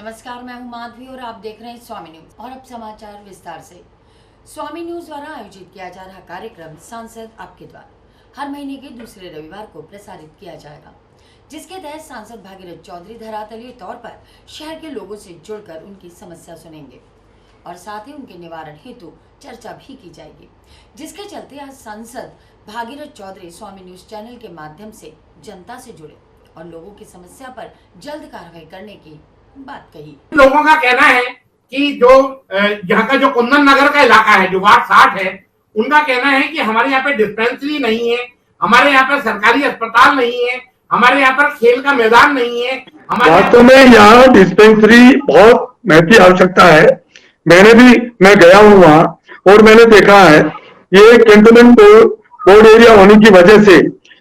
नमस्कार, मैं हूं माधवी और आप देख रहे हैं स्वामी न्यूज। और अब समाचार विस्तार से। स्वामी न्यूज द्वारा आयोजित किया जा रहा कार्यक्रम सांसद आपके द्वार हर महीने के दूसरे रविवार को प्रसारित किया जाएगा, जिसके तहत सांसद भागीरथ चौधरी धरातलीय तौर पर शहर के लोगों से जुड़कर उनकी समस्या सुनेंगे और साथ ही उनके निवारण हेतु चर्चा भी की जाएगी। जिसके चलते आज सांसद भागीरथ चौधरी स्वामी न्यूज चैनल के माध्यम से जनता से जुड़े और लोगों की समस्या पर जल्द कार्रवाई करने की बात कही। लोगों का कहना है कि जो यहाँ का जो कुंदन नगर का इलाका है, जो वार्ड 60 है, उनका कहना है कि हमारे यहाँ पे डिस्पेंसरी नहीं है, हमारे यहाँ पे सरकारी अस्पताल नहीं है, हमारे यहाँ पर खेल का मैदान नहीं है। वास्तव में यहाँ डिस्पेंसरी बहुत महती आवश्यकता है। मैं गया हूँ वहाँ और मैंने देखा है ये कैंटोनमेंट बोर्ड एरिया होने की वजह से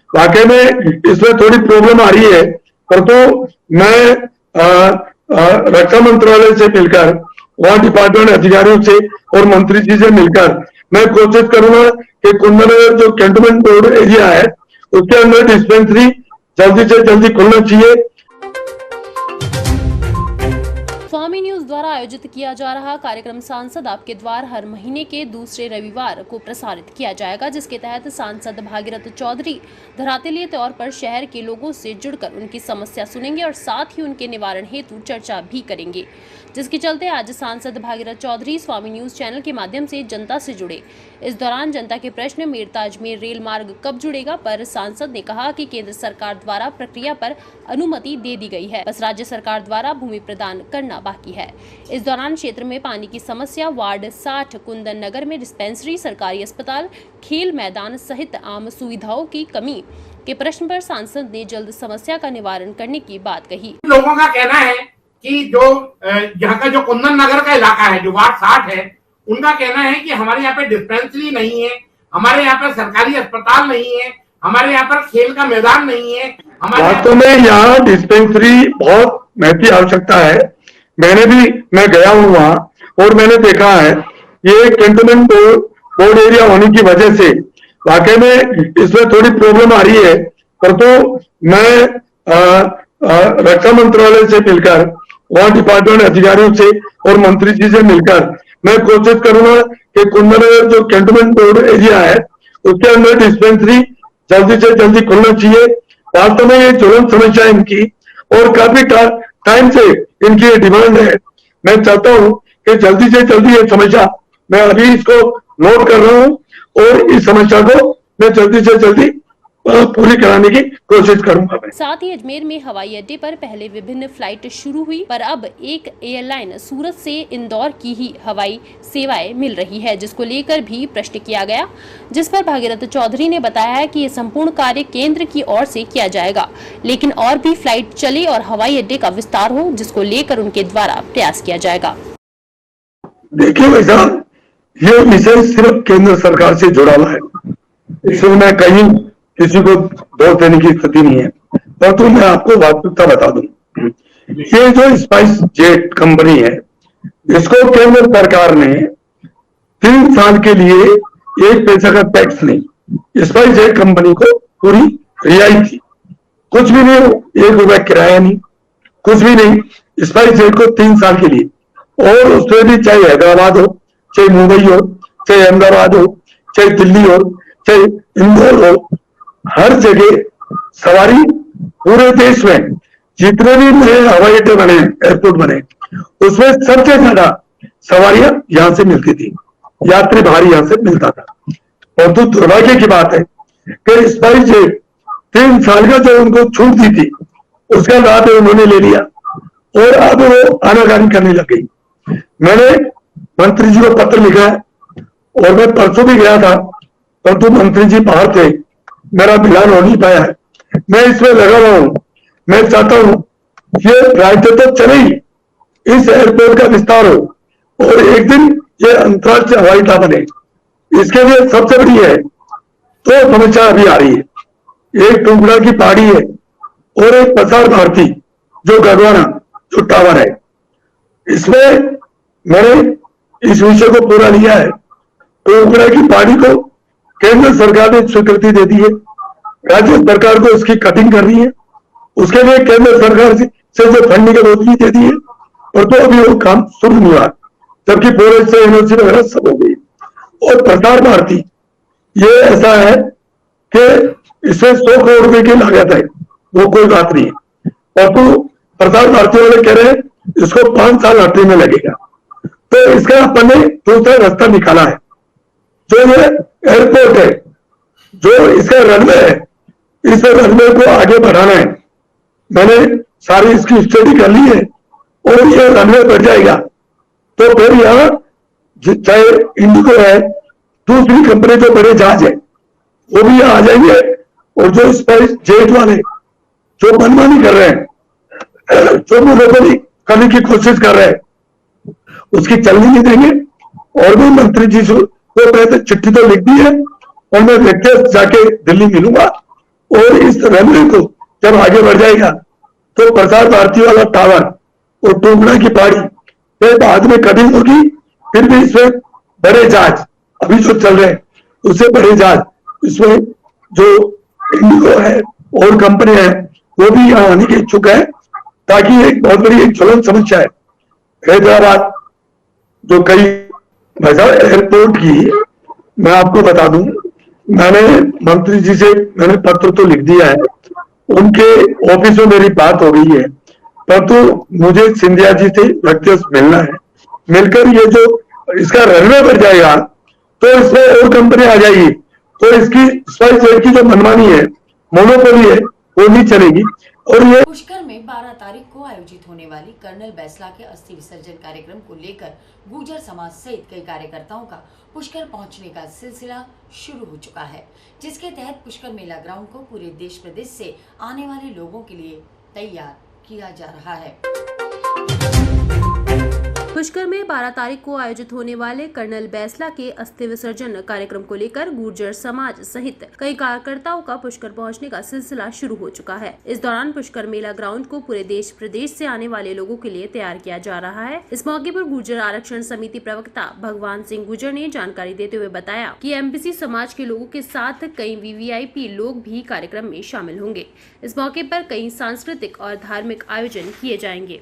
वाकई में इसमें थोड़ी प्रॉब्लम आ रही है। परंतु मैं रक्षा मंत्रालय से मिलकर वहाँ डिपार्टमेंट अधिकारियों से और मंत्री जी से मिलकर मैं कोशिश करूंगा कि कुंदनगर जो कैंटोनमेंट बोर्ड एरिया है उसके अंदर डिस्पेंसरी जल्दी से जल्दी खुलना चाहिए। स्वामी न्यूज द्वारा आयोजित किया जा रहा कार्यक्रम सांसद आपके द्वार हर महीने के दूसरे रविवार को प्रसारित किया जाएगा, जिसके तहत सांसद भागीरथ चौधरी धरातलीय तौर पर शहर के लोगों से जुड़कर उनकी समस्या सुनेंगे और साथ ही उनके निवारण हेतु चर्चा भी करेंगे। जिसके चलते आज सांसद भागीरथ चौधरी स्वामी न्यूज चैनल के माध्यम से जनता से जुड़े। इस दौरान जनता के प्रश्न मेरता अजमेर रेल मार्ग कब जुड़ेगा पर सांसद ने कहा कि केंद्र सरकार द्वारा प्रक्रिया पर अनुमति दे दी गई है, बस राज्य सरकार द्वारा भूमि प्रदान करना बाकी है। इस दौरान क्षेत्र में पानी की समस्या, वार्ड 60 कुंदन नगर में डिस्पेंसरी, सरकारी अस्पताल, खेल मैदान सहित आम सुविधाओं की कमी के प्रश्न पर सांसद ने जल्द समस्या का निवारण करने की बात कही। लोगों का कहना है कि जो यहाँ का जो कुंदन नगर का इलाका है, जो वार्ड 60 है, उनका कहना है कि हमारे यहाँ पे डिस्पेंसरी नहीं है, हमारे यहाँ पर सरकारी अस्पताल नहीं है, हमारे यहाँ पर खेल का मैदान नहीं है। वास्तव में यहाँ डिस्पेंसरी बहुत महती आवश्यकता है। मैं गया हूँ वहाँ और मैंने देखा है ये कैंटोनमेंट बोर्ड एरिया होने की वजह से वाकई में इसमें थोड़ी प्रॉब्लम आ रही है। परंतु मैं रक्षा मंत्रालय से मिलकर वहाँ डिपार्टमेंट अधिकारियों से और मंत्री जी से मिलकर मैं कोशिश करूंगा कि कुंदनगर जो कैंटोनमेंट बोर्ड एरिया है उसके अंदर डिस्पेंसरी जल्दी से जल्दी खुलना चाहिए। वास्तव में ये ज्वलंत समस्या इनकी और काफी टाइम से इनकी डिमांड है। मैं चाहता हूं कि जल्दी से जल्दी ये समस्या, मैं अभी इसको नोट कर रहा हूं और इस समस्या को मैं जल्दी से जल्दी पूरी कराने की कोशिश करूंगा। साथ ही अजमेर में हवाई अड्डे पर पहले विभिन्न फ्लाइट शुरू हुई, पर अब एक एयरलाइन सूरत से इंदौर की ही हवाई सेवाएं मिल रही है, जिसको लेकर भी प्रश्न किया गया, जिस पर भागीरथ चौधरी ने बताया कि ये संपूर्ण कार्य केंद्र की ओर से किया जाएगा, लेकिन और भी फ्लाइट चले और हवाई अड्डे का विस्तार हो, जिसको लेकर उनके द्वारा प्रयास किया जाएगा। देखिए भाई साहब, ये विषय सिर्फ केंद्र सरकार से जुड़ा हुआ है, इसमें मैं कहीं किसी को दोष देने की स्थिति नहीं है। परंतु मैं आपको वास्तविकता बता दूं, ये जो स्पाइस जेट कंपनी है इसको केंद्र सरकार ने 3 साल के लिए 1 पैसा का टैक्स नहीं, स्पाइस जेट कंपनी को पूरी रियायत थी, कुछ भी नहीं, 1 रुपया किराया नहीं, कुछ भी नहीं। स्पाइस जेट को 3 साल के लिए, और उसमें भी चाहे हैदराबाद हो, चाहे मुंबई हो, चाहे अहमदाबाद हो, चाहे दिल्ली हो, चाहे इंदौर हो, हर जगह सवारी, पूरे देश में जितने भी नए हवाई अड्डे बने, एयरपोर्ट बने, उसमें सबसे ज्यादा सवारियां यहां से मिलती थी, यात्री भार यहां से मिलता था। परंतु दुर्भाग्य की बात है कि स्पाइस जेट 3 साल का जो उनको छूट दी थी उसका लाभ उन्होंने ले लिया और अब वो आनाकानी करने लग गई। मैंने मंत्री जी को पत्र लिखा है और मैं परसों भी गया था, परंतु मंत्री जी बाहर थे, मेरा मिलान हो नहीं पाया है। मैं इसमें लगा हुआ हूं, मैं चाहता हूं ये राज्य तो चले ही, इस एयरपोर्ट का विस्तार हो और एक दिन ये अंतर्राष्ट्रीय हवाई अड्डा बने। इसके लिए सबसे बड़ी है तो समस्या अभी आ रही है, एक टुकड़ा की पहाड़ी है और एक प्रसार भारती जो गढ़वाना जो टावर है। इसमें मैंने इस विषय को पूरा लिया है। टुकड़ा की पहाड़ी को केंद्र सरकार ने स्वीकृति दे दी है, राज्य सरकार को उसकी कटिंग करनी है, उसके लिए केंद्र सरकार से जो फंडिंग है वो भी दे दी है, और तो अभी वो काम शुरू नहीं हुआ, जबकि फॉरेस्ट से यूनिवर्सिटी वगैरह सब हो गई। और प्रसार भारती ये ऐसा है कि इसमें 100 करोड़ रुपए की लागत है, वो कोई बात नहीं है, और तो प्रसार भारती वाले कह रहे हैं इसको 5 साल हटने में लगेगा। तो इसका अपन ने दूसरा रास्ता निकाला है, जो ये एयरपोर्ट है, जो इसका रनवे है, इस रनवे को आगे बढ़ाना है। मैंने सारी इसकी स्टडी कर ली है, और ये रनवे बढ़ जाएगा तो फिर यहाँ चाहे इंडिगो है, दूसरी कंपनी जो बड़े जहाज है वो भी यहाँ आ जाएंगे, और जो स्पाइस जेट वाले जो मनमानी कर रहे हैं, जो मोनोपोली करने की कोशिश कर रहे हैं, उसकी चलनी नहीं देंगे। और भी मंत्री जी को पहले चिट्ठी तो लिख दी है, और मैं व्यक्तिगत जाके दिल्ली मिलूंगा, और इस रनवे को जब आगे बढ़ जाएगा तो प्रसार भारती वाला टावर और टुकड़ा की पहाड़ी ये बाद में कटिंग होगी। फिर भी इसमें बड़े जहाज अभी जो चल रहे हैं उससे बड़े जहाज, इसमें जो इंडिगो है और कंपनी है वो भी यहाँ आने के इच्छुक है, ताकि एक बहुत बड़ी एक ज्वलंत समस्या है हैदराबाद जो कई एयरपोर्ट की। मैं आपको बता दूं, मैंने मंत्री जी से मैंने पत्र तो लिख दिया है, उनके ऑफिस में मेरी बात हो गई है, परंतु मुझे सिंधिया जी से व्यक्तिगत मिलना है। मिलकर ये जो इसका रनवे बढ़ जाएगा तो इसमें और कंपनी आ जाएगी, तो इसकी स्पाइस जेट की जो मनमानी है, मोनोपोली है, वो नहीं चलेगी। और ये पुष्कर में 12 तारीख को आयोजित होने वाली कर्नल बैसला के अस्थि विसर्जन कार्यक्रम को लेकर गुर्जर समाज सहित कई कार्यकर्ताओं का पुष्कर पहुंचने का सिलसिला शुरू हो चुका है, जिसके तहत पुष्कर मेला ग्राउंड को पूरे देश प्रदेश से आने वाले लोगों के लिए तैयार किया जा रहा है। पुष्कर में 12 तारीख को आयोजित होने वाले कर्नल बैसला के अस्थि विसर्जन कार्यक्रम को लेकर गुर्जर समाज सहित कई कार्यकर्ताओं का पुष्कर पहुंचने का सिलसिला शुरू हो चुका है। इस दौरान पुष्कर मेला ग्राउंड को पूरे देश प्रदेश से आने वाले लोगों के लिए तैयार किया जा रहा है। इस मौके पर गुर्जर आरक्षण समिति प्रवक्ता भगवान सिंह गुर्जर ने जानकारी देते हुए बताया कि एमबीसी समाज के लोगों के साथ कई वीवीआईपी लोग भी कार्यक्रम में शामिल होंगे। इस मौके पर कई सांस्कृतिक और धार्मिक आयोजन किए जाएंगे।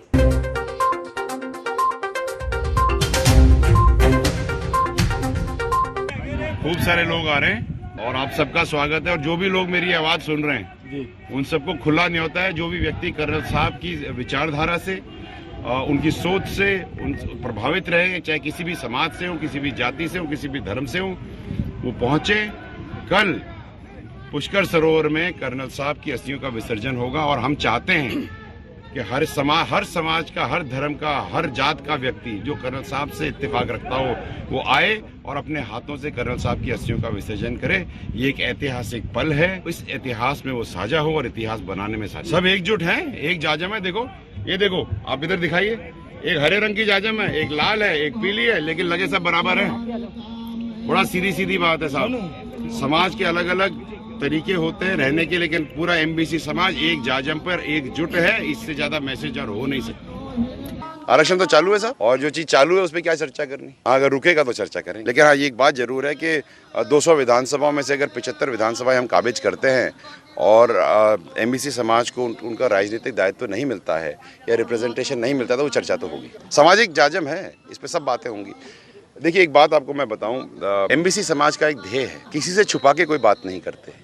खूब सारे लोग आ रहे हैं और आप सबका स्वागत है। और जो भी लोग मेरी आवाज सुन रहे हैं उन सबको खुला न्योता है, जो भी व्यक्ति कर्नल साहब की विचारधारा से, उनकी सोच से प्रभावित रहे, चाहे किसी भी समाज से हो, किसी भी जाति से हो, किसी भी धर्म से हो, वो पहुंचे। कल पुष्कर सरोवर में कर्नल साहब की अस्थियों का विसर्जन होगा, और हम चाहते हैं कि हर समाज का, हर धर्म का, हर जात का व्यक्ति जो कर्नल साहब से इत्तेफाक रखता हो वो आए और अपने हाथों से कर्नल साहब की अस्थियों का विसर्जन करे। ये एक ऐतिहासिक पल है, इस इतिहास में वो साझा हो और इतिहास बनाने में साझा। सब एकजुट हैं, एक जाजम है। देखो, ये देखो, आप इधर दिखाइए, एक हरे रंग की जाजम है, एक लाल है, एक पीली है, लेकिन लगे सब बराबर है। बड़ा सीधी बात है साहब। समाज के अलग अलग तरीके होते हैं रहने के, लेकिन पूरा एमबीसी समाज एक जाजम पर एकजुट है। इससे ज्यादा मैसेज और हो नहीं सकता। आरक्षण तो चालू है साहब, और जो चीज चालू है उस पर क्या चर्चा करनी। अगर रुकेगा तो चर्चा करें, लेकिन हाँ ये एक बात जरूर है कि 200 विधानसभाओं में से अगर 75 विधानसभाएं हम काबिज करते हैं और एमबीसी समाज को उनका राजनीतिक दायित्व नहीं मिलता है या रिप्रेजेंटेशन नहीं मिलता, तो वो चर्चा तो होगी। सामाजिक जाजम है, इस पर सब बातें होंगी। देखिए, एक बात आपको मैं बताऊं, एमबीसी समाज का एक ध्येय है, किसी से छुपा के कोई बात नहीं करते।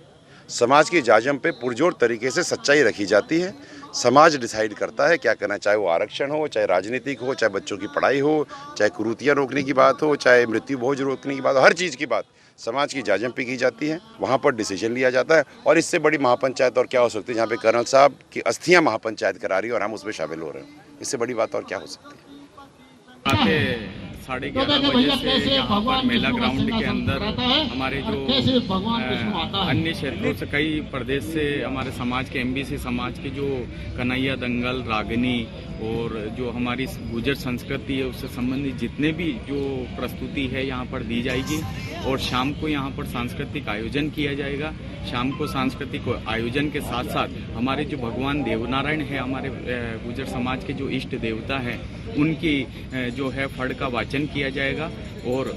समाज की जाजम पे पुरजोर तरीके से सच्चाई रखी जाती है। समाज डिसाइड करता है क्या करना, चाहे वो आरक्षण हो, चाहे राजनीतिक हो, चाहे बच्चों की पढ़ाई हो, चाहे कुरीतियाँ रोकने की बात हो, चाहे मृत्यु भोज रोकने की बात हो, हर चीज़ की बात समाज की जाजम पे की जाती है। वहाँ पर डिसीजन लिया जाता है, और इससे बड़ी महापंचायत और क्या हो सकती है, जहाँ पे कर्नल साहब की अस्थियाँ महापंचायत करा रही है और हम उसमें शामिल हो रहे हैं। इससे बड़ी बात और क्या हो सकती है। 11:30 बजे से यहाँ पर मेला ग्राउंड के अंदर हमारे जो अन्य क्षेत्रों से, कई प्रदेश से हमारे समाज के, एमबीसी समाज के जो कन्हैया दंगल, रागिनी और जो हमारी गुर्जर संस्कृति है उससे संबंधित जितने भी जो प्रस्तुति है यहाँ पर दी जाएगी। और शाम को यहाँ पर सांस्कृतिक आयोजन किया जाएगा। शाम को सांस्कृतिक आयोजन के साथ साथ हमारे जो भगवान देवनारायण है, हमारे गुर्जर समाज के जो इष्ट देवता हैं, उनकी जो है फड़ का वाचन किया जाएगा। और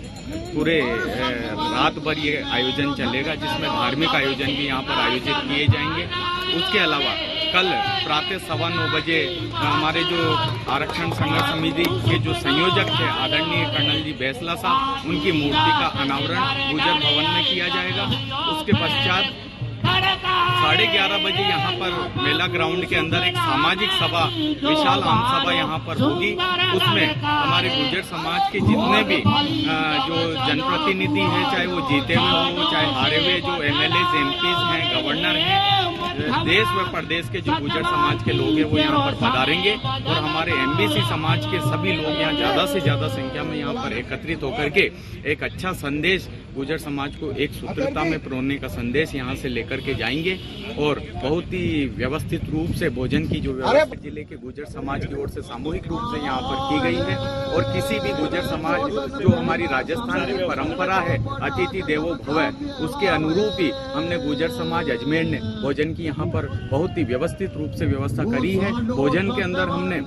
पूरे रात भर ये आयोजन चलेगा, जिसमें धार्मिक आयोजन भी यहाँ पर आयोजित किए जाएंगे। उसके अलावा कल प्रातः 9:15 बजे हमारे जो आरक्षण संघर्ष समिति के जो संयोजक थे आदरणीय कर्नल जी बैसला साहब, उनकी मूर्ति का अनावरण गुर्जर भवन में किया जाएगा। उसके पश्चात 11:30 बजे यहाँ पर मेला ग्राउंड के अंदर एक सामाजिक सभा, विशाल आम सभा यहाँ पर होगी। उसमें हमारे गुर्जर समाज के जितने भी जो जनप्रतिनिधि हैं, चाहे वो जीते हुए हों, चाहे हारे हुए, जो MLAs, MPs हैं, गवर्नर हैं, देश व प्रदेश के जो गुर्जर समाज के लोग हैं वो यहाँ पर पधारेंगे और हमारे MBC समाज के सभी लोग यहाँ ज्यादा से ज्यादा संख्या में यहाँ पर एकत्रित होकर के एक अच्छा संदेश गुर्जर समाज को एक सूत्रता में पिरोने का संदेश यहाँ से लेकर के जाएंगे। और बहुत ही व्यवस्थित रूप से भोजन की जो व्यवस्था जिले के गुर्जर समाज की ओर से सामूहिक रूप से यहाँ पर की गई है। और किसी भी गुर्जर समाज जो हमारी राजस्थान की परंपरा है अतिथि देवो भव, उसके अनुरूप ही हमने गुर्जर समाज अजमेर ने भोजन की यहाँ पर बहुत ही व्यवस्थित रूप से व्यवस्था करी है। भोजन के अंदर हमने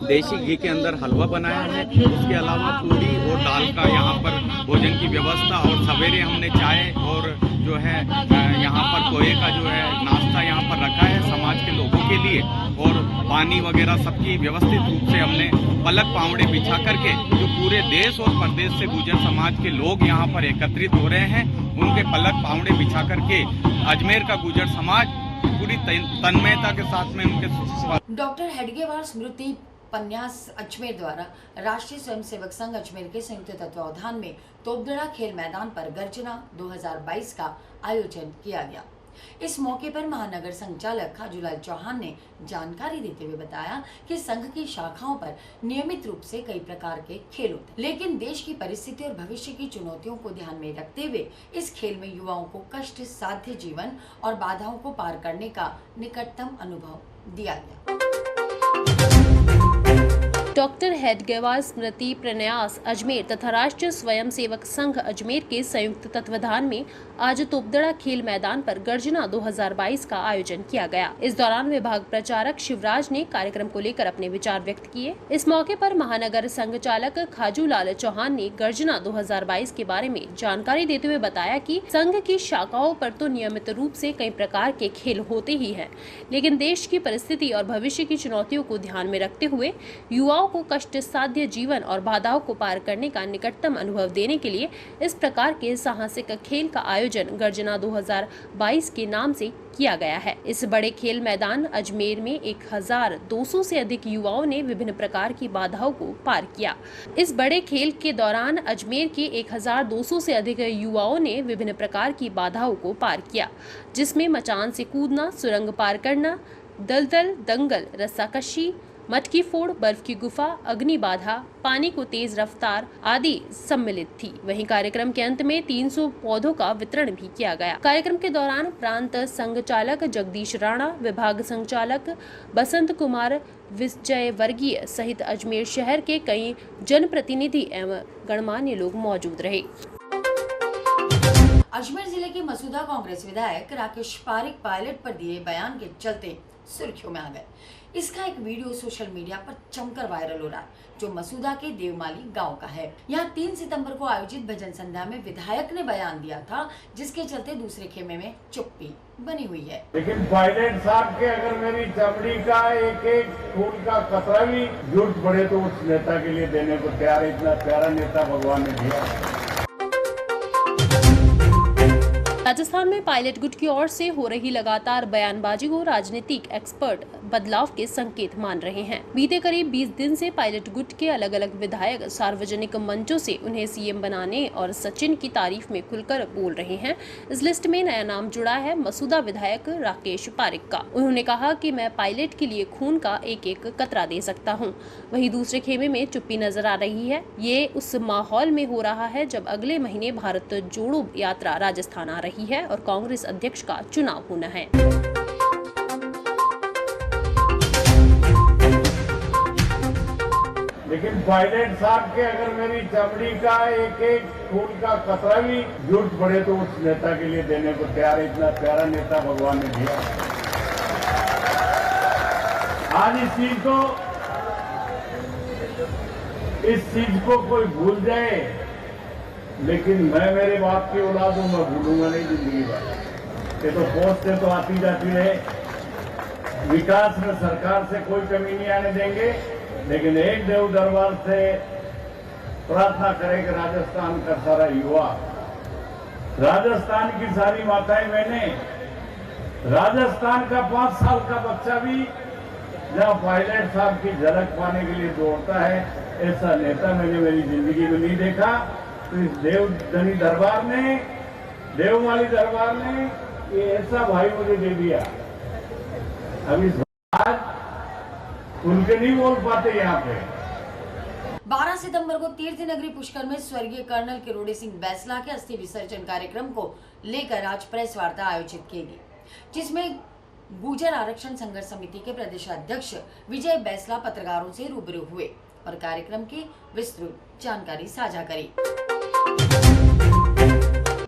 देसी घी के अंदर हलवा बनाया है, उसके अलावा पूरी और दाल का यहाँ पर भोजन की व्यवस्था, और सवेरे हमने चाय और जो है यहाँ पर पोहे का जो है नाश्ता यहाँ पर रखा है समाज के लोगों के लिए। और पानी वगैरह सबकी व्यवस्थित रूप से हमने पलक पावड़े बिछा करके जो पूरे देश और प्रदेश से गुर्जर समाज के लोग यहाँ पर एकत्रित हो रहे हैं, उनके पलक पावड़े बिछा करके अजमेर का गुर्जर समाज पूरी तन्मयता के साथ में उनके डॉक्टर हेडगेवार स्मृति पन्यास अजमेर द्वारा राष्ट्रीय स्वयंसेवक संघ अजमेर के संयुक्त तत्वावधान में तोपदड़ा खेल मैदान पर गर्जना 2022 का आयोजन किया गया। इस मौके पर महानगर संचालक खाजूलाल चौहान ने जानकारी देते हुए बताया कि संघ की शाखाओं पर नियमित रूप से कई प्रकार के खेल होते हैं, लेकिन देश की परिस्थिति और भविष्य की चुनौतियों को ध्यान में रखते हुए इस खेल में युवाओं को कष्ट साध्य जीवन और बाधाओं को पार करने का निकटतम अनुभव दिया गया। डॉक्टर हेडगेवार स्मृति प्रन्यास अजमेर तथा राष्ट्रीय स्वयंसेवक संघ अजमेर के संयुक्त तत्वावधान में आज तोपदड़ा खेल मैदान पर गर्जना 2022 का आयोजन किया गया। इस दौरान विभाग प्रचारक शिवराज ने कार्यक्रम को लेकर अपने विचार व्यक्त किए। इस मौके पर महानगर संघ चालक खाजूलाल चौहान ने गर्जना 2022 के बारे में जानकारी देते हुए बताया कि संघ की शाखाओं पर तो नियमित रूप से कई प्रकार के खेल होते ही हैं, लेकिन देश की परिस्थिति और भविष्य की चुनौतियों को ध्यान में रखते हुए युवाओं को कष्ट साध्य जीवन और बाधाओं को पार करने का निकटतम अनुभव देने के लिए इस प्रकार के साहसिक खेल का आयोजन गर्जना 2022 के नाम से किया गया है। इस बड़े खेल मैदान अजमेर में 1200 से अधिक युवाओं ने विभिन्न प्रकार की बाधाओं को पार किया। इस बड़े खेल के दौरान अजमेर के 1200 से अधिक युवाओं ने विभिन्न प्रकार की बाधाओं को पार किया, जिसमें मचान से कूदना, सुरंग पार करना, दलदल, दंगल, रस्साकशी, मटकी फोड़, बर्फ की गुफा, अग्नि बाधा, पानी को तेज रफ्तार आदि सम्मिलित थी। वहीं कार्यक्रम के अंत में 300 पौधों का वितरण भी किया गया। कार्यक्रम के दौरान प्रांत संघचालक जगदीश राणा, विभाग संचालक बसंत कुमार विजय वर्गीय सहित अजमेर शहर के कई जनप्रतिनिधि एवं गणमान्य लोग मौजूद रहे। अजमेर जिले के मसूदा कांग्रेस विधायक राकेश पारिक पायलट पर दिए बयान के चलते सुर्खियों में आ गए। इसका एक वीडियो सोशल मीडिया पर जमकर वायरल हो रहा है, जो मसूदा के देवमाली गांव का है। यहाँ 3 सितंबर को आयोजित भजन संध्या में विधायक ने बयान दिया था, जिसके चलते दूसरे खेमे में चुप्पी बनी हुई है। लेकिन पायलट साहब के अगर मेरी चमड़ी का एक खून का कतरा भी जरूरत पड़े तो उस नेता के लिए देने को तैयार है। इतना प्यारा नेता भगवान ने दिया। राजस्थान में पायलट गुट की ओर से हो रही लगातार बयानबाजी को राजनीतिक एक्सपर्ट बदलाव के संकेत मान रहे हैं। बीते करीब 20 दिन से पायलट गुट के अलग अलग विधायक सार्वजनिक मंचों से उन्हें सीएम बनाने और सचिन की तारीफ में खुलकर बोल रहे हैं। इस लिस्ट में नया नाम जुड़ा है मसूदा विधायक राकेश पारिक का। उन्होंने कहा कि मैं पायलट के लिए खून का एक एक कतरा दे सकता हूं। वहीं दूसरे खेमे में चुप्पी नजर आ रही है। ये उस माहौल में हो रहा है जब अगले महीने भारत जोड़ो यात्रा राजस्थान आ रही है और कांग्रेस अध्यक्ष का चुनाव होना है। लेकिन पायलट साहब के अगर मेरी चमड़ी का एक खून का कतरा भी जरूरत पड़े तो उस नेता के लिए देने को तैयार है। इतना प्यारा नेता भगवान ने दिया। आज इस चीज को कोई भूल जाए, लेकिन मैं मेरे बाप की औलाद हूं, मैं भूलूंगा नहीं जिंदगी भर। ये तो फौज से तो आती जाती रहे, विकास में सरकार से कोई कमी नहीं आने देंगे, लेकिन एक देव दरबार से प्रार्थना करें कि राजस्थान का सारा युवा, राजस्थान की सारी माताएं बहनें, राजस्थान का 5 साल का बच्चा भी जहां पायलट साहब की झलक पाने के लिए दौड़ता है, ऐसा नेता मैंने मेरी जिंदगी में नहीं देखा। तो इस देवधनी दरबार ने, देवमाली दरबार ने ये ऐसा भाई मुझे दे दिया। अभी आज उनके नहीं बोल पाते यहाँ पे। 12 सितंबर को तीर्थ नगरी पुष्कर में स्वर्गीय कर्नल किरोड़ी सिंह बैसला के अस्थि विसर्जन कार्यक्रम को लेकर आज प्रेस वार्ता आयोजित की गई, जिसमें गुर्जर आरक्षण संघर्ष समिति के प्रदेश अध्यक्ष विजय बैसला पत्रकारों से रूबरू हुए और कार्यक्रम की विस्तृत जानकारी साझा करी।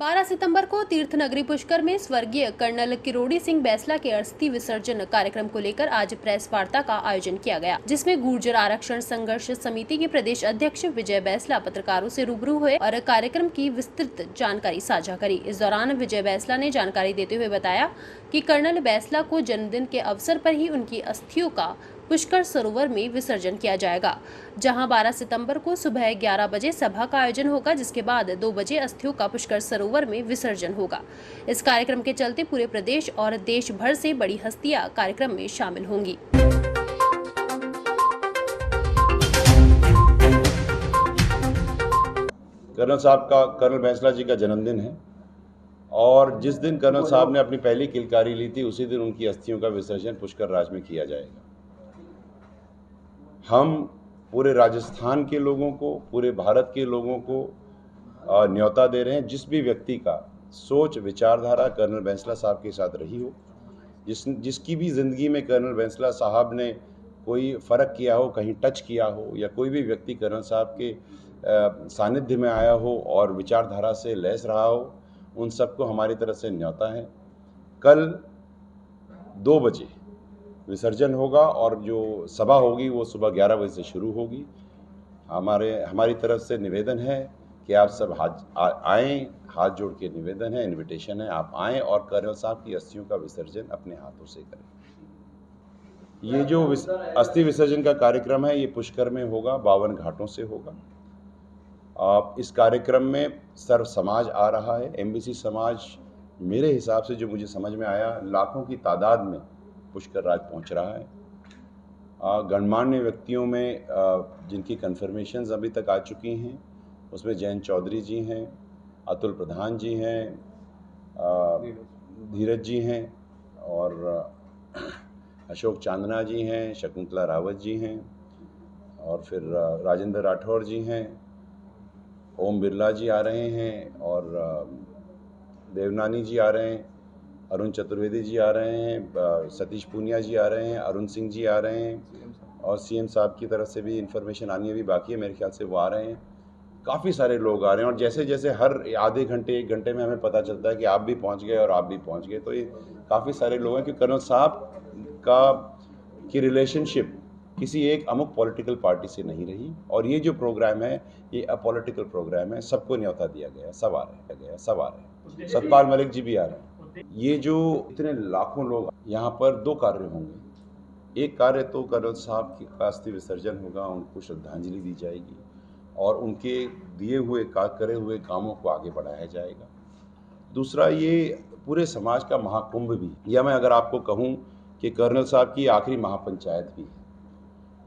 12 सितंबर को तीर्थ नगरी पुष्कर में स्वर्गीय कर्नल किरोड़ी सिंह बैसला के अस्थि विसर्जन कार्यक्रम को लेकर आज प्रेस वार्ता का आयोजन किया गया, जिसमें गुर्जर आरक्षण संघर्ष समिति के प्रदेश अध्यक्ष विजय बैसला पत्रकारों से रूबरू हुए और कार्यक्रम की विस्तृत जानकारी साझा करी। इस दौरान विजय बैसला ने जानकारी देते हुए बताया कि कर्नल बैसला को जन्मदिन के अवसर पर ही उनकी अस्थियों का पुष्कर सरोवर में विसर्जन किया जाएगा, जहां 12 सितंबर को सुबह 11 बजे सभा का आयोजन होगा, जिसके बाद 2 बजे अस्थियों का पुष्कर सरोवर में विसर्जन होगा। इस कार्यक्रम के चलते पूरे प्रदेश और देश भर से बड़ी हस्तियां कार्यक्रम में शामिल होंगी। कर्नल बैसला जी का जन्मदिन है और जिस दिन कर्नल साहब ने अपनी पहली किलकारी ली थी, उसी दिन उनकी अस्थियों का विसर्जन पुष्कर राज में किया जाएगा। हम पूरे राजस्थान के लोगों को, पूरे भारत के लोगों को न्योता दे रहे हैं, जिस भी व्यक्ति का सोच विचारधारा कर्नल बैसला साहब के साथ रही हो, जिसकी भी ज़िंदगी में कर्नल बैसला साहब ने कोई फ़र्क किया हो, कहीं टच किया हो, या कोई भी व्यक्ति कर्नल साहब के सानिध्य में आया हो और विचारधारा से लैस रहा हो, उन सबको हमारी तरफ से न्योता है। कल 2 बजे विसर्जन होगा और जो सभा होगी वो सुबह 11 बजे से शुरू होगी। हमारी तरफ से निवेदन है कि आप सब आएँ, हाथ जोड़ के निवेदन है, इनविटेशन है, आप आएँ और कर्नल साहब की अस्थियों का विसर्जन अपने हाथों से करें। ये जो अस्थि विसर्जन का कार्यक्रम है, ये पुष्कर में होगा, 52 घाटों से होगा। इस कार्यक्रम में सर्व समाज आ रहा है। एमबीसी समाज मेरे हिसाब से, जो मुझे समझ में आया, लाखों की तादाद में पुष्कर राज पहुंच रहा है। गणमान्य व्यक्तियों में जिनकी कन्फर्मेशंस अभी तक आ चुकी हैं, उसमें जयंत चौधरी जी हैं, अतुल प्रधान जी हैं, धीरज जी हैं, और अशोक चांदना जी हैं, शकुंतला रावत जी हैं, और फिर राजेंद्र राठौर जी हैं, ओम बिरला जी आ रहे हैं, और देवनानी जी आ रहे हैं, अरुण चतुर्वेदी जी आ रहे हैं, सतीश पूनिया जी आ रहे हैं, अरुण सिंह जी आ रहे हैं, और सीएम साहब की तरफ से भी इंफॉर्मेशन आनी अभी बाकी है, मेरे ख्याल से वो आ रहे हैं। काफ़ी सारे लोग आ रहे हैं और जैसे जैसे हर आधे घंटे 1 घंटे में हमें पता चलता है कि आप भी पहुंच गए और आप भी पहुंच गए, तो ये काफ़ी सारे लोग हैं कि कर्नल साहब की रिलेशनशिप किसी एक अमुक पॉलिटिकल पार्टी से नहीं रही, और ये जो प्रोग्राम है ये अपॉलिटिकल प्रोग्राम है, सबको न्योता दिया गया, सब आ रहे हैं, सतपाल मलिक जी भी आ रहे हैं। ये जो इतने लाखों लोग यहाँ पर 2 कार्य होंगे। एक कार्य तो कर्नल साहब की अस्थि विसर्जन होगा, उनको श्रद्धांजलि दी जाएगी और उनके दिए हुए करे हुए कामों को आगे बढ़ाया जाएगा। दूसरा, ये पूरे समाज का महाकुंभ भी, या मैं अगर आपको कहूँ कि कर्नल साहब की आखिरी महापंचायत भी है,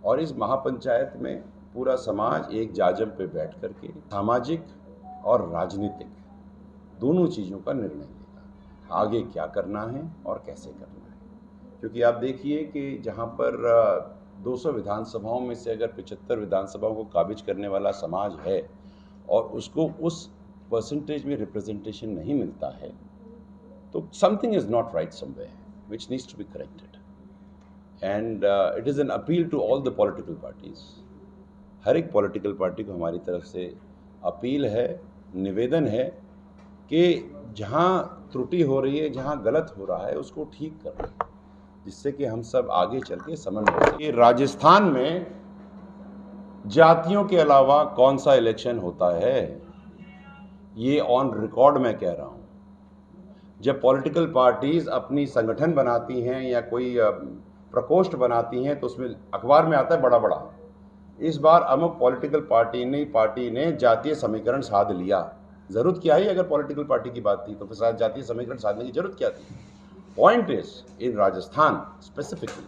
और इस महापंचायत में पूरा समाज एक जाजम पे बैठ करके सामाजिक और राजनीतिक दोनों चीज़ों का निर्णय लेगा, आगे क्या करना है और कैसे करना है। क्योंकि आप देखिए कि जहाँ पर 200 विधानसभाओं में से अगर 75 विधानसभाओं को काबिज करने वाला समाज है और उसको उस परसेंटेज में रिप्रेजेंटेशन नहीं मिलता है, तो something is not right somewhere which needs to be corrected. And it is an appeal to all the political parties. हर एक पॉलिटिकल पार्टी को हमारी तरफ से अपील है, निवेदन है कि जहाँ त्रुटि हो रही है, जहाँ गलत हो रहा है, उसको ठीक करें, जिससे कि हम सब आगे चल के समन्वय से। राजस्थान में जातियों के अलावा कौन सा इलेक्शन होता है, ये ऑन रिकॉर्ड मैं कह रहा हूँ। जब पॉलिटिकल पार्टीज़ अपनी संगठन बनाती हैं या कोई प्रकोष्ठ बनाती हैं तो उसमें अखबार में आता है बड़ा बड़ा, इस बार अमुक पॉलिटिकल पार्टी ने जातीय समीकरण साध लिया। जरूरत क्या है? अगर पॉलिटिकल पार्टी की बात थी तो फिर जातीय समीकरण साधने की जरूरत क्या थी? Point is in Rajasthan specifically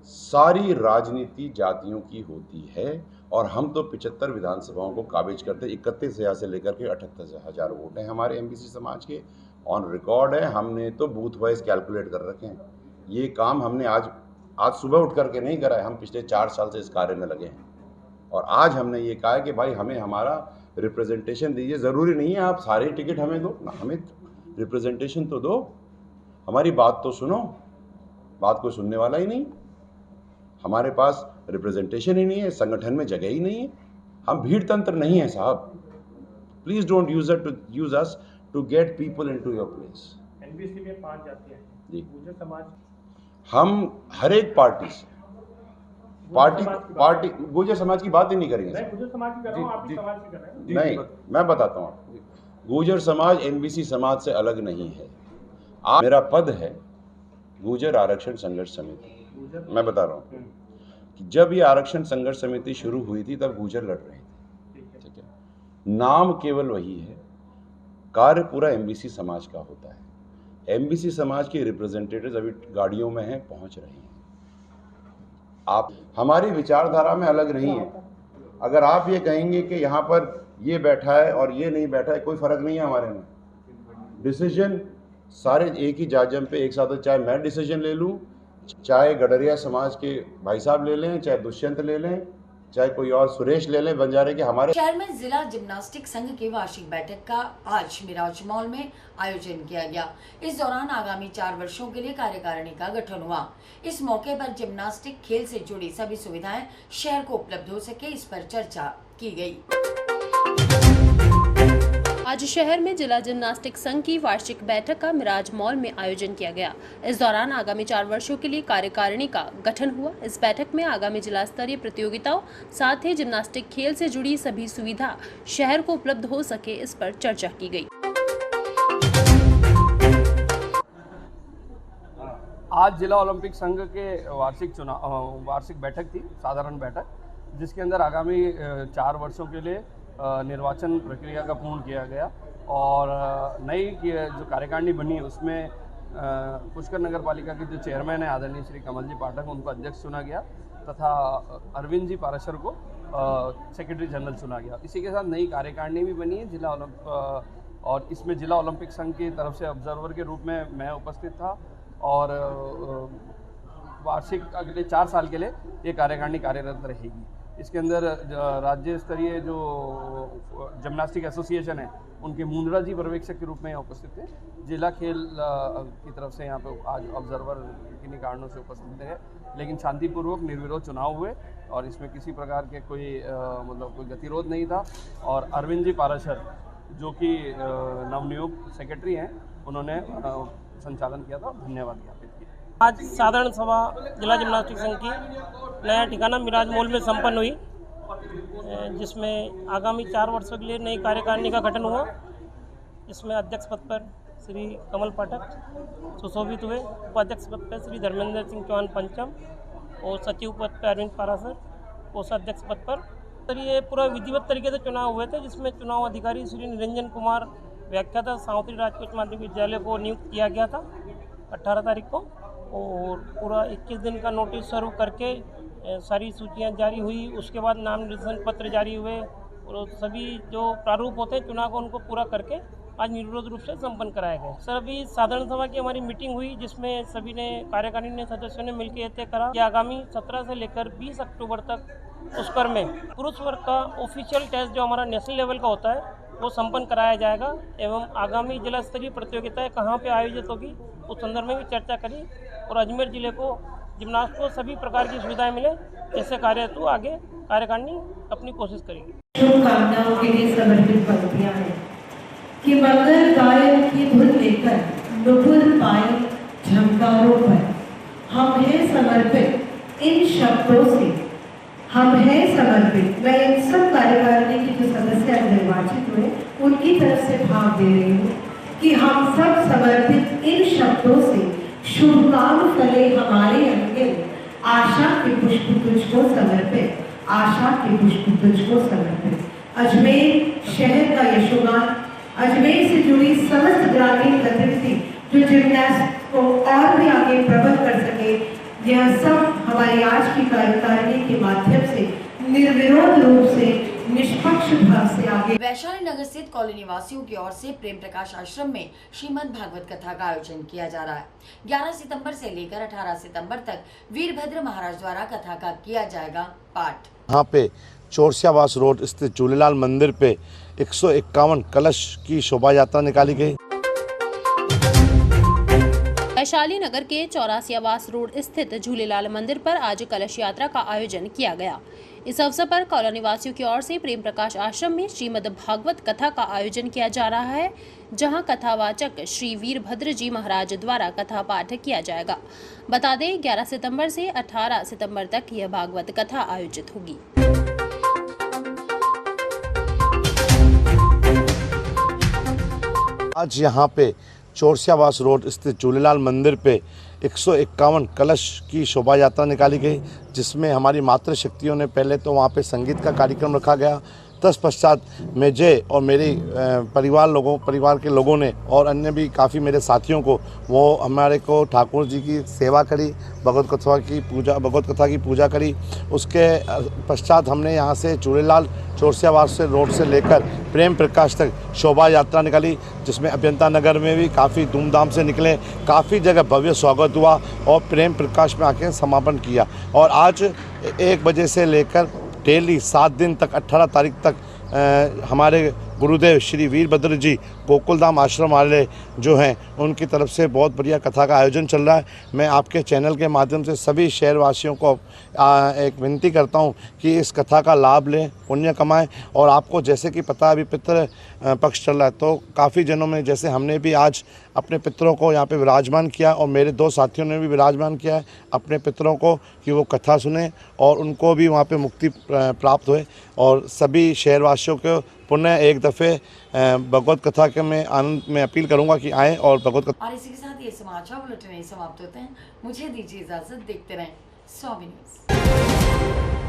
सारी राजनीति जातियों की होती है और हम तो 75 विधानसभाओं को काबिज करते, 31,000 से लेकर के 78,000 वोट हैं हमारे एमबीसी समाज के, ऑन रिकॉर्ड है। हमने तो बूथ वाइज कैलकुलेट कर रखे हैं। ये काम हमने आज सुबह उठ करके नहीं करा है, हम पिछले 4 साल से इस कार्य में लगे हैं और आज हमने ये कहा है कि भाई हमें हमारा रिप्रेजेंटेशन दीजिए। ज़रूरी नहीं है आप सारे टिकट हमें दो ना, हमें रिप्रेजेंटेशन तो दो, हमारी बात तो सुनो। बात कोई सुनने वाला ही नहीं, हमारे पास रिप्रेजेंटेशन ही नहीं है, संगठन में जगह ही नहीं है, हम भीड़ तंत्र नहीं है साहब। Please don't use us to get people into your place. NBC में 5 जातियां हैं जी, गुर्जर समाज, हम हर एक पार्टी से पार्टी गुर्जर समाज की बात ही नहीं करेंगे। मैं गुर्जर समाज की कर रहा हूं, आप भी समाज की कर रहे हैं। नहीं, मैं बताता हूँ आपको, गुर्जर समाज एमबीसी समाज से अलग नहीं है। मेरा पद है गुर्जर आरक्षण संघर्ष समिति। मैं बता रहा हूँ कि जब ये आरक्षण संघर्ष समिति शुरू हुई थी तब गुर्जर लड़ रहे थे, ठीक है। नाम केवल वही है, कार्य पूरा एमबीसी समाज का होता है। एमबीसी समाज के रिप्रेजेंटेटिव्स अभी गाड़ियों में हैं, पहुंच रहे हैं। आप हमारी विचारधारा में अलग नहीं है। अगर आप ये कहेंगे कि यहाँ पर ये बैठा है और ये नहीं बैठा है, कोई फर्क नहीं है हमारे में। डिसीजन सारे एक ही जाजम पे एक साथ हो, चाहे मैं डिसीजन ले लूँ, चाहे गडरिया समाज के भाई साहब ले लें, चाहे दुष्यंत ले लें, चाहे कोई और सुरेश ले लें बंजारे के। हमारे शहर में जिला जिम्नास्टिक संघ की वार्षिक बैठक का आज मिराज मॉल में आयोजन किया गया। इस दौरान आगामी 4 वर्षों के लिए कार्यकारिणी का गठन हुआ। इस मौके पर जिम्नास्टिक खेल से जुड़ी सभी सुविधाएं शहर को उपलब्ध हो सके, इस पर चर्चा की गई। आज शहर में जिला जिम्नास्टिक संघ की वार्षिक बैठक का मिराज मॉल में आयोजन किया गया। इस दौरान आगामी 4 वर्षों के लिए कार्यकारिणी का गठन हुआ। इस बैठक में आगामी जिला स्तरीय प्रतियोगिताओं, साथ ही जिम्नास्टिक खेल से जुड़ी सभी सुविधा शहर को उपलब्ध हो सके, इस पर चर्चा की गई। आज जिला ओलंपिक संघ के वार्षिक बैठक थी, साधारण बैठक, जिसके अंदर आगामी 4 वर्षों के लिए निर्वाचन प्रक्रिया का पूर्ण किया गया और नई जो कार्यकारिणी बनी उसमें पुष्कर नगर पालिका के जो चेयरमैन है आदरणीय श्री कमल जी पाठक, उनको अध्यक्ष चुना गया तथा अरविंद जी पाराशर को सेक्रेटरी जनरल चुना गया। इसी के साथ नई कार्यकारिणी भी बनी है जिला और इसमें जिला ओलंपिक संघ की तरफ से ऑब्जर्वर के रूप में मैं उपस्थित था और वार्षिक अगले 4 साल के लिए ये कार्यकारिणी कार्यरत रहेगी। इसके अंदर राज्य स्तरीय जो जिम्नास्टिक एसोसिएशन है उनके मुंद्रा जी पर्यवेक्षक के रूप में यहाँ उपस्थित थे। जिला खेल की तरफ से यहाँ पे आज ऑब्जर्वर किन्हीं कारणों से उपस्थित रहे, लेकिन शांतिपूर्वक निर्विरोध चुनाव हुए और इसमें किसी प्रकार के कोई कोई गतिरोध नहीं था। और अरविंद जी पाराशर जो कि नवनियुक्त सेक्रेटरी हैं, उन्होंने संचालन किया था। धन्यवाद ज्ञापित किया। आज साधारण सभा जिला जिम्नास्टिक संघ की नया ठिकाना मिराज मॉल में संपन्न हुई, जिसमें आगामी 4 वर्षों के लिए नई कार्यकारिणी का गठन हुआ। इसमें अध्यक्ष पद पर श्री कमल पाठक सुशोभित हुए, उपाध्यक्ष पद पर श्री धर्मेंद्र सिंह चौहान पंचम और सचिव पद पर अरविंद पाराशर, कोषाध्यक्ष पद पर। तो ये पूरा विधिवत तरीके से चुनाव हुए थे, जिसमें चुनाव अधिकारी श्री निरंजन कुमार व्याख्याता सावंतरी राजपूत माध्यमिक विद्यालय को नियुक्त किया गया था 18 तारीख को, और पूरा 21 दिन का नोटिस सर्व करके सारी सूचियां जारी हुई। उसके बाद नाम निर्देशन पत्र जारी हुए और सभी जो प्रारूप होते हैं चुनाव को उनको पूरा करके आज निर्विरोध रूप से संपन्न कराया गया। सर, अभी साधारण सभा की हमारी मीटिंग हुई, जिसमें सभी ने कार्यकारिणी सदस्यों ने मिलकर यह तय करा कि आगामी 17 से लेकर 20 अक्टूबर तक पुष्कर में पुरुष वर्ग का ऑफिशियल टेस्ट जो हमारा नेशनल लेवल का होता है वो संपन्न कराया जाएगा एवं आगामी जिला स्तरीय प्रतियोगिताएं कहाँ पे आयोजित होगी उस संदर्भ में भी चर्चा करी और अजमेर जिले को जिम्नास्ट को सभी प्रकार की सुविधाएं मिले, ऐसे कार्य हेतु आगे कार्यकारिणी अपनी कोशिश करेगी। शुभकामनाओं के लिए समर्पित पंक्तियां हैं कि मंगल गायन की धुन लेकर नुपुर पाए झंकारों पर हम हैं समर्पित इन शब्दों से, हम हैं समर्पित। मैं इन सब कार्यकारिणी के जो सदस्य निर्वाचित हुए उनकी तरफ से भाव दे रही हूँ कि हम सब समर्पित इन शब्दों से शुभ काम फले हमारे अंगे, आशा के पुष्प तुझको समर्पित, आशा के पुष्प तुझको समर्पित। अजमेर शहर का यशोगान, अजमेर से जुड़ी समस्त ग्रामीण गतिविधि जो जिम्नास्ट को और भी आगे प्रबल कर सके, यह सब हमारी आज की कार्यकारिणी के माध्यम से निर्विरोध रूप से निष्पक्ष भाव से आगे। वैशाली नगर स्थित कॉलोनी निवासियों की ओर से प्रेम प्रकाश आश्रम में श्रीमद् भागवत कथा का आयोजन किया जा रहा है। 11 सितंबर से लेकर 18 सितंबर तक वीरभद्र महाराज द्वारा कथा का किया जाएगा पाठ। यहाँ पे चौरसियावास रोड स्थित झूलेलाल मंदिर पे 151 कलश की शोभा यात्रा निकाली गई। वैशाली नगर के चौरासियावास रोड स्थित झूलेलाल मंदिर पर आज कलश यात्रा का आयोजन किया गया। इस अवसर पर कॉलोनी निवासियों की ओर से प्रेम प्रकाश आश्रम में श्रीमद् भागवत कथा का आयोजन किया जा रहा है, जहां कथावाचक श्री वीरभद्र जी महाराज द्वारा कथा पाठ किया जाएगा। बता दें 11 सितंबर से 18 सितंबर तक यह भागवत कथा आयोजित होगी। आज यहाँ पे चौरसियावास रोड स्थित झूलेलाल मंदिर पे 151 कलश की शोभा यात्रा निकाली गई, जिसमें हमारी मातृशक्तियों ने पहले तो वहाँ पे संगीत का कार्यक्रम रखा गया। तत्पश्चात मुझे और मेरे परिवार के लोगों ने और अन्य भी काफ़ी मेरे साथियों को वो हमारे को ठाकुर जी की सेवा करी, भगवत कथा की पूजा करी। उसके पश्चात हमने यहाँ से झूलेलाल चौरसियावास से रोड से लेकर प्रेम प्रकाश तक शोभा यात्रा निकाली, जिसमें अभियंता नगर में भी काफ़ी धूमधाम से निकले, काफ़ी जगह भव्य स्वागत हुआ और प्रेम प्रकाश में आके समापन किया। और आज 1 बजे से लेकर डेली 7 दिन तक 18 तारीख तक हमारे गुरुदेव श्री वीरभद्र जी गोकुलधाम आश्रम वाले जो हैं उनकी तरफ से बहुत बढ़िया कथा का आयोजन चल रहा है। मैं आपके चैनल के माध्यम से सभी शहरवासियों को एक विनती करता हूं कि इस कथा का लाभ लें, पुण्य कमाएं। और आपको जैसे कि पता अभी पितृ पक्ष चल रहा है, तो काफ़ी जनों में जैसे हमने भी आज अपने पितरों को यहाँ पे विराजमान किया और मेरे 2 साथियों ने भी विराजमान किया है अपने पितरों को कि वो कथा सुने और उनको भी वहाँ पे मुक्ति प्राप्त हुए। और सभी शहरवासियों को पुनः एक दफ़े भगवत कथा के में आनंद में अपील करूंगा कि आएँ और भगवत कथा। और इसी के साथ ये समाचार बुलेटिन समाप्त होते हैं। मुझे दीजिए इजाजत, देखते रहें स्वामी न्यूज़।